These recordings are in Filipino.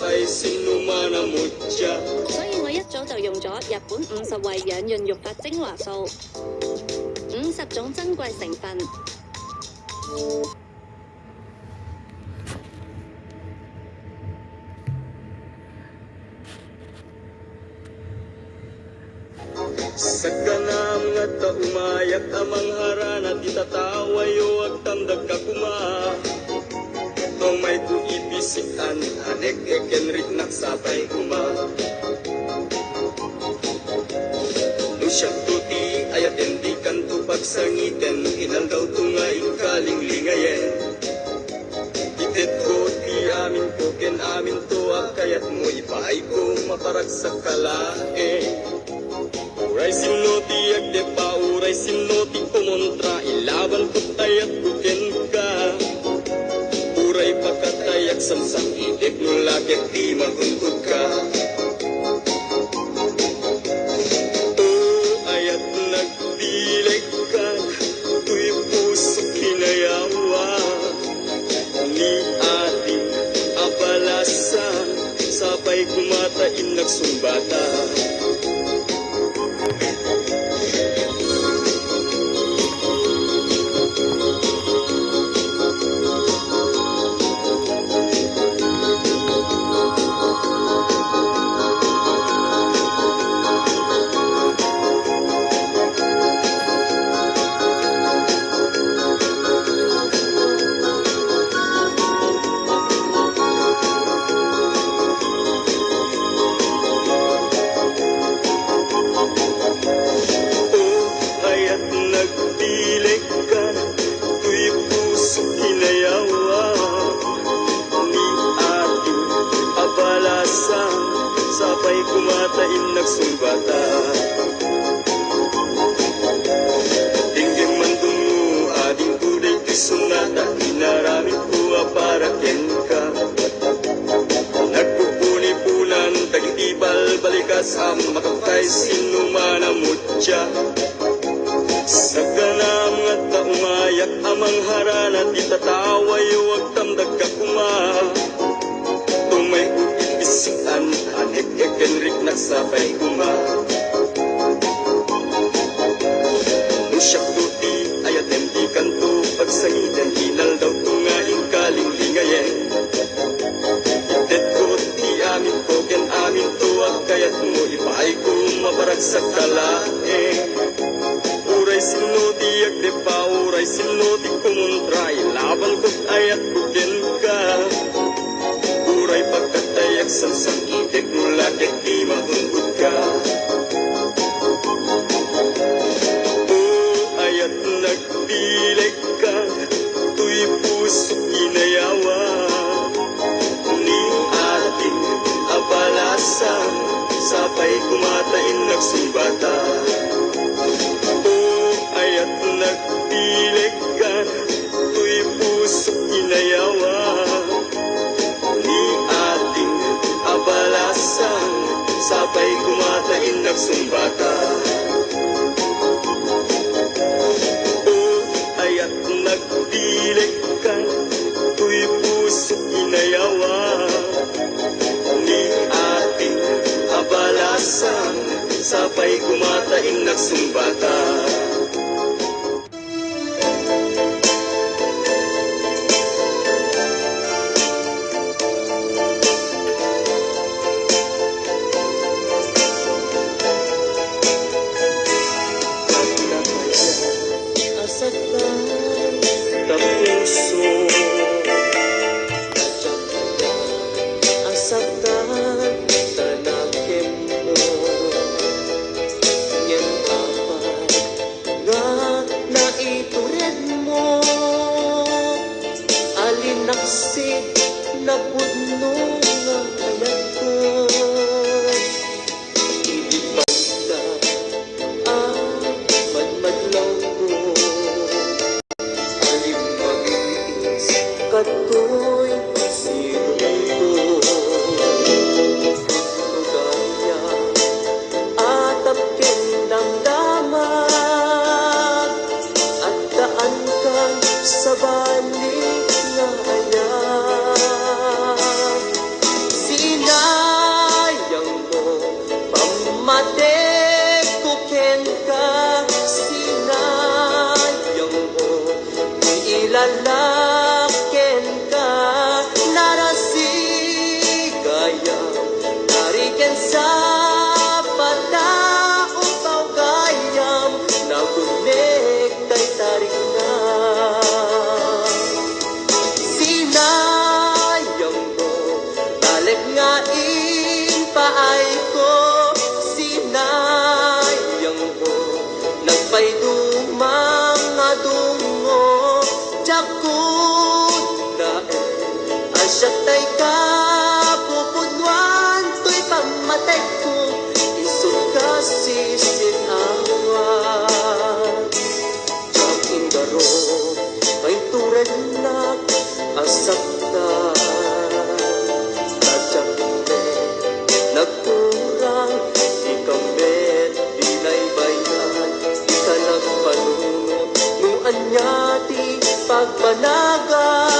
係先路馬那沒着。所以我一早就用咗日本50位養潤育髮精華素，50種珍貴成分。Sa kanam nga ta umayak amang harana di tatawayo at tandag kakuma. Tomay ko ibisikan anek ekenrik naksabay kuma. Nusyang tuti ayat hindi kanto pagsangiten inal daw tungay kaling lingayen. Itet ko ti amin ko ken amin to kayat mo ipaay ko maparag sa kalae. Uray sinoti agde pa, uray sinoti kumontra, ilaban ko tayat kuken ka. Uray pagkatayak samsang itik nulagyak di maguntod ka. Ayat nagdilig ka, tuy puso kinayawa. Ni ating abalasa, sabay kumatain nagsumbata. Sabay kumatain nagsumbata. Dinggim mandung mo ading tuday ti sungata, inaramit ko aparaken ka. Nagpupuni-punan tagitibal balikas ang makapay sinumana mutya. Sa kanam nga ta umayak amang harana di tatawayo wag tamdag ka kuma. Tumay bisikan anek ekenrik nagsabay kuma. Nusyak tuti ayat hindi kanto pagsangitan hinal daw tungaing kaling lingayen. Itet ko ti amin ko ken amin to kayat mo ipaay ko maparag sa kalae. Uray sinoti agde pa, uray sinoti kumontra, ilaban ko ayat kuken ka. Uray pagkatayak samsang itik nulagyak di maguntod ka. Ayat nagpilig ka, tuy puso kinayawa. Ni ating abalasan, sabay kumatain nagsumbata. Ayat nagpilig ka, tuy puso kinayawa. Ni ating abalasan, sabay kumatain nagsumbata. Ayat nagdilig ka, tuy puso inayawa. Ni ating abalasan, sabay kumatain nagsumbata. Katoy, sino ito? sa pagdaong gayam nagunik kay tarik na sinayang mo talag nga paay ko sinayang mo nagpaydumang nga dungo jakod na asyak tay ka pupudwan to'y pamatay ko isog ka sisinawan jak indaro may turad na asakta sadyak hindi nagkurang di kambet di naibayan di ka nagpanunod nung anyati pagbanagan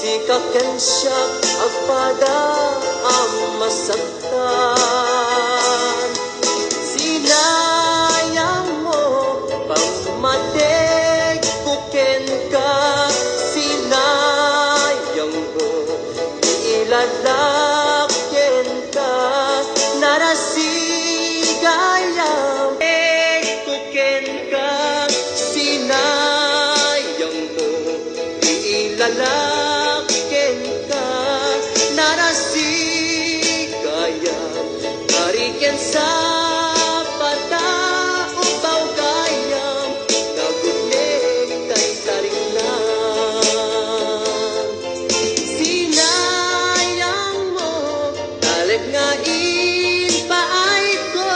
sikakyan siya agpada ang masaktan sinayang mo pamatig kuken ka sinayang mo ilalakyan ka narasigayang kuken ka sinayang mo ilalakyan ka narasigayang hariken sa pataong gayam nagunik kay taringnan sinayang mo talag nga paay ko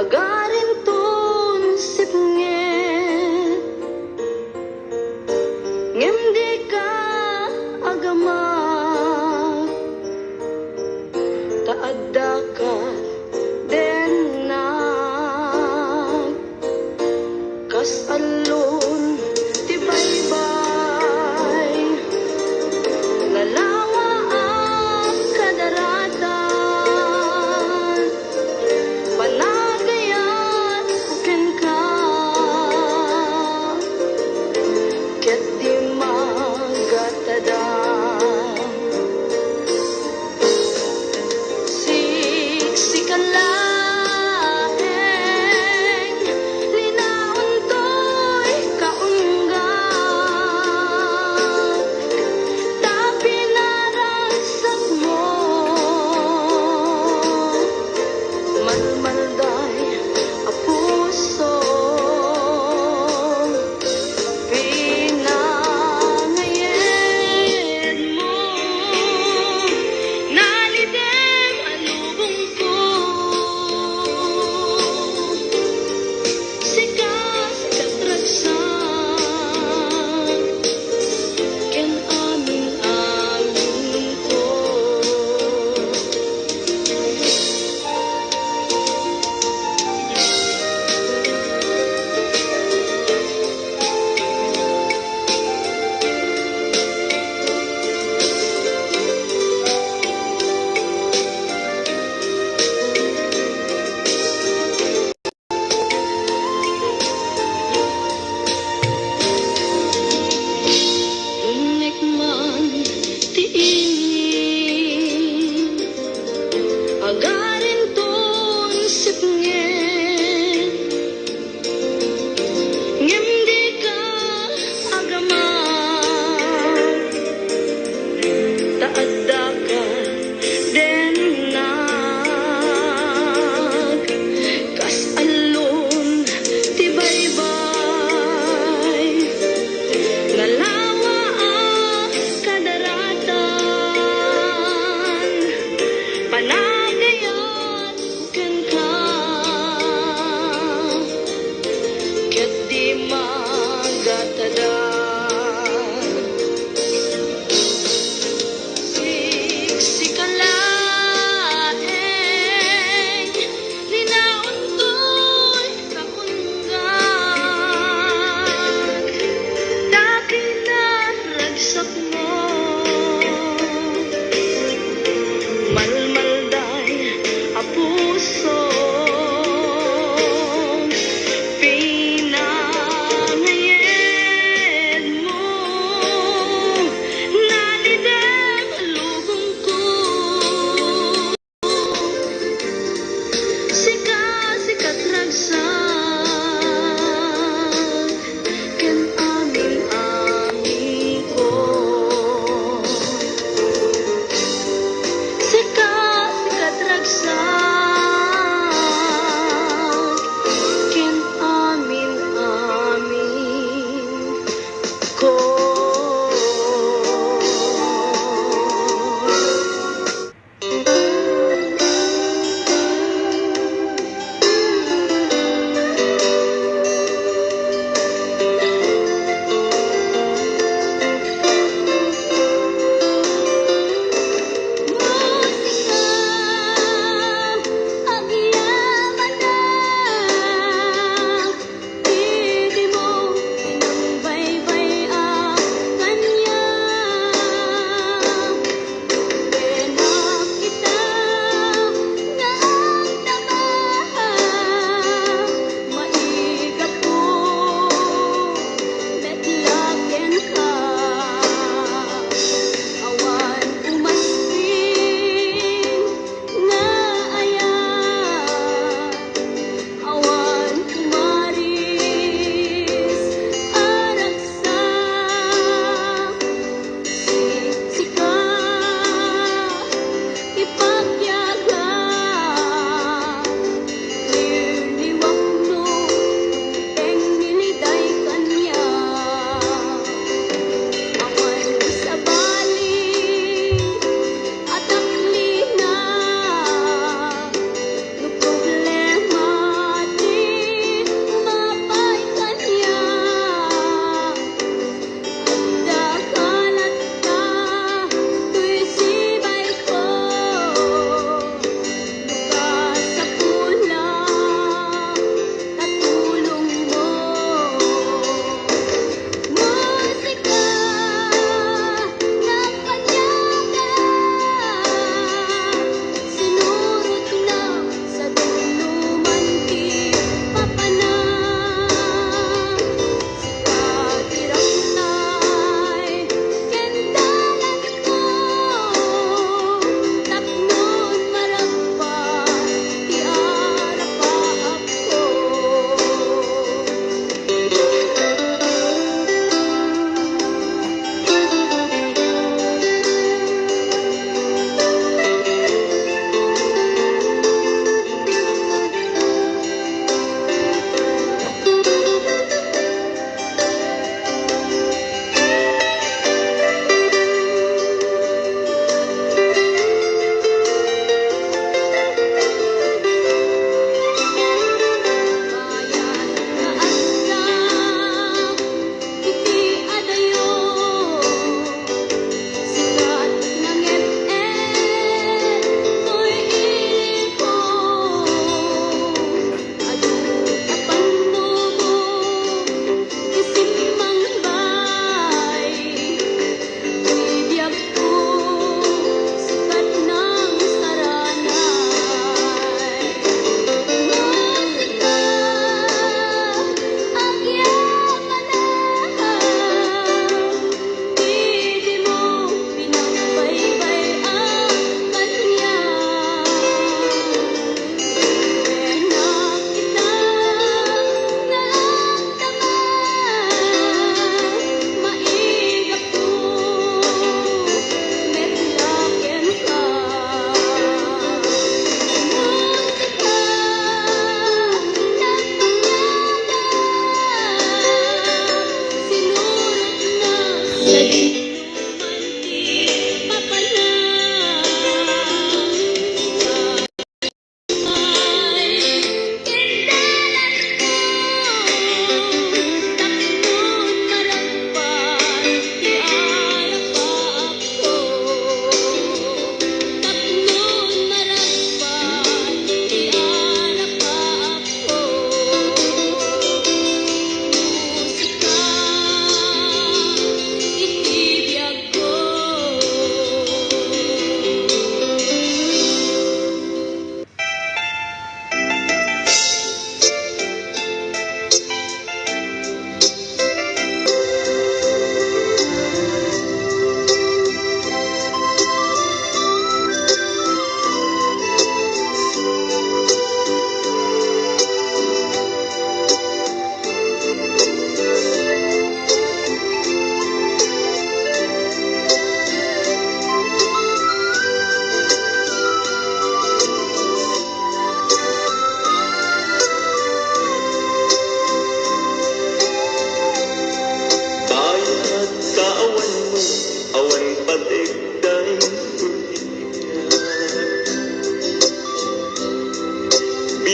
Agarin ton sipnget ngem di ka agama taadda ka den na kasalon ti baybay ngalawa ang kadaratan panagayan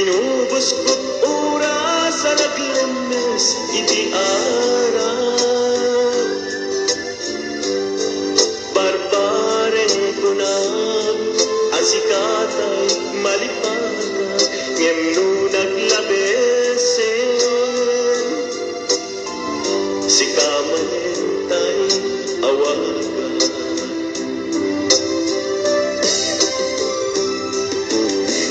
Inubos ko't oras sa naglemes iti arap. Barbaren ko na ang sikatay malipana ngem no naglabesen. Si kamanentay awaga.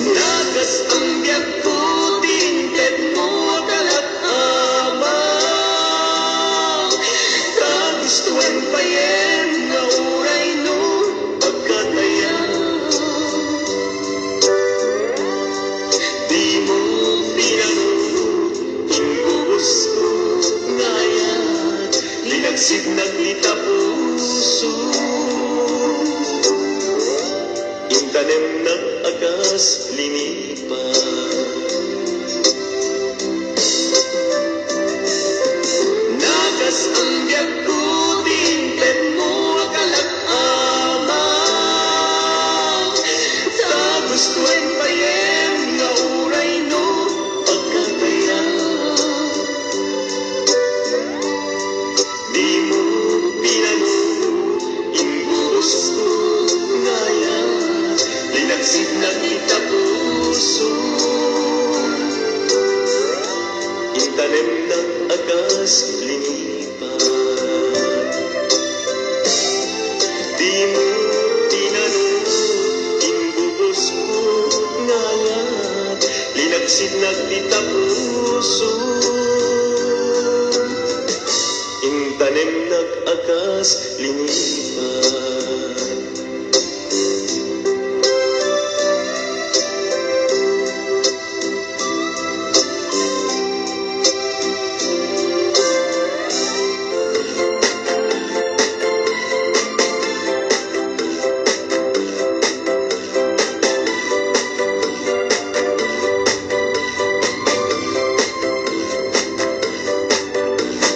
Nagas ang biyak ko, tinted mo kalat amang. Kagustuhan pa yen na uray no pagkatayan. Di mo pinanunod, inubos ko ngayon. Linagsid naglita puso. Intanem ng agas linipan. Nagas ang biyak ko, tinted mo akalat amang. Kagustuhan pa yen nga uray no pagkatayan. Di mo pinanunod, inubos ko ngayon. Linagsid na kita puso. Intanem ng agas linipan. Di mo tinanong, inubos ko ngayon. Linagsid na kita puso. Intanem ng agas linipan.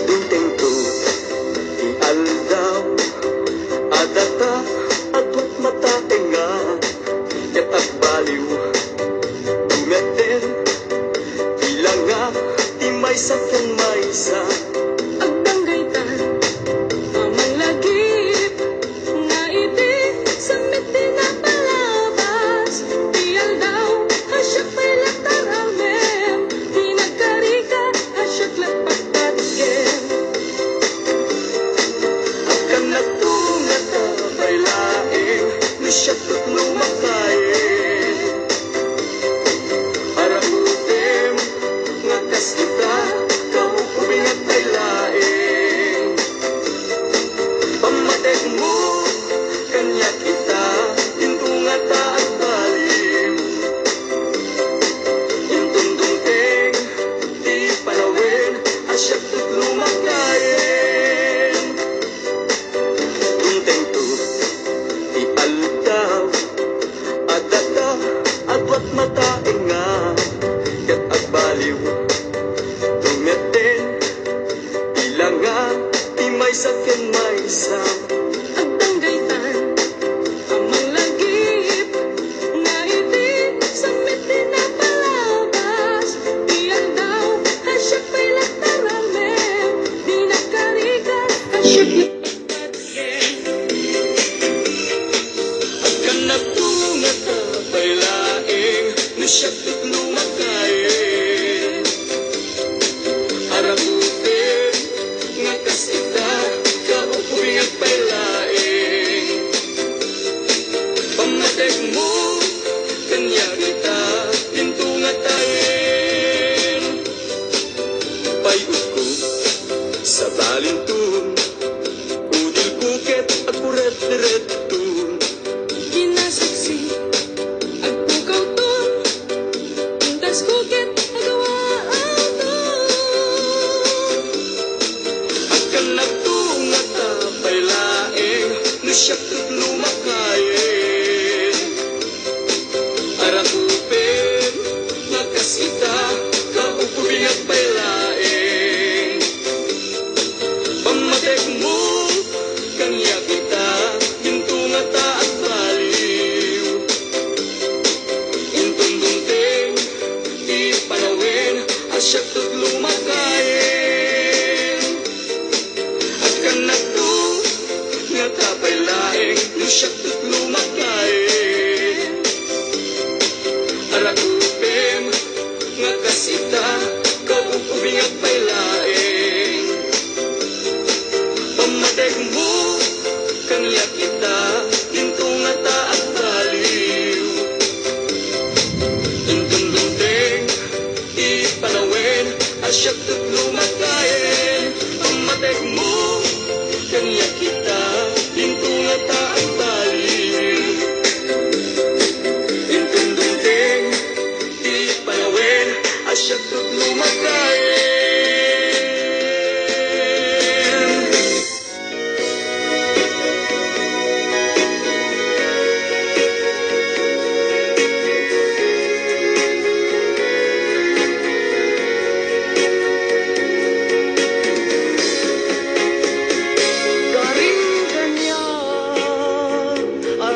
Intento ialdaw adata atut matatenga yatak baliw umeten bilang nga timay sa kang maysa Agdanggaytan, amang lagip, nga iti, samit din na palabas. Tiyal daw, hasyak may lataramem, di nagkarika, hasyak lapagtatken. akan natungat na bailaing nisyat at lumakain para putem nga kas kita siyak lumakain pamatek mo kanya kita hinto nga taang bali intundundeng di panawin asyak lumakain.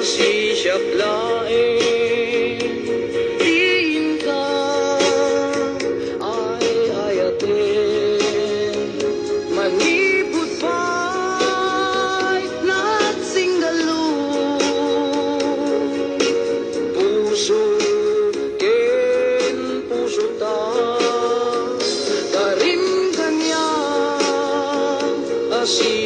Si siyak laing diin ka ay ayatin manipod pa'y nagsingalo puso ken puso ta karim kanya asi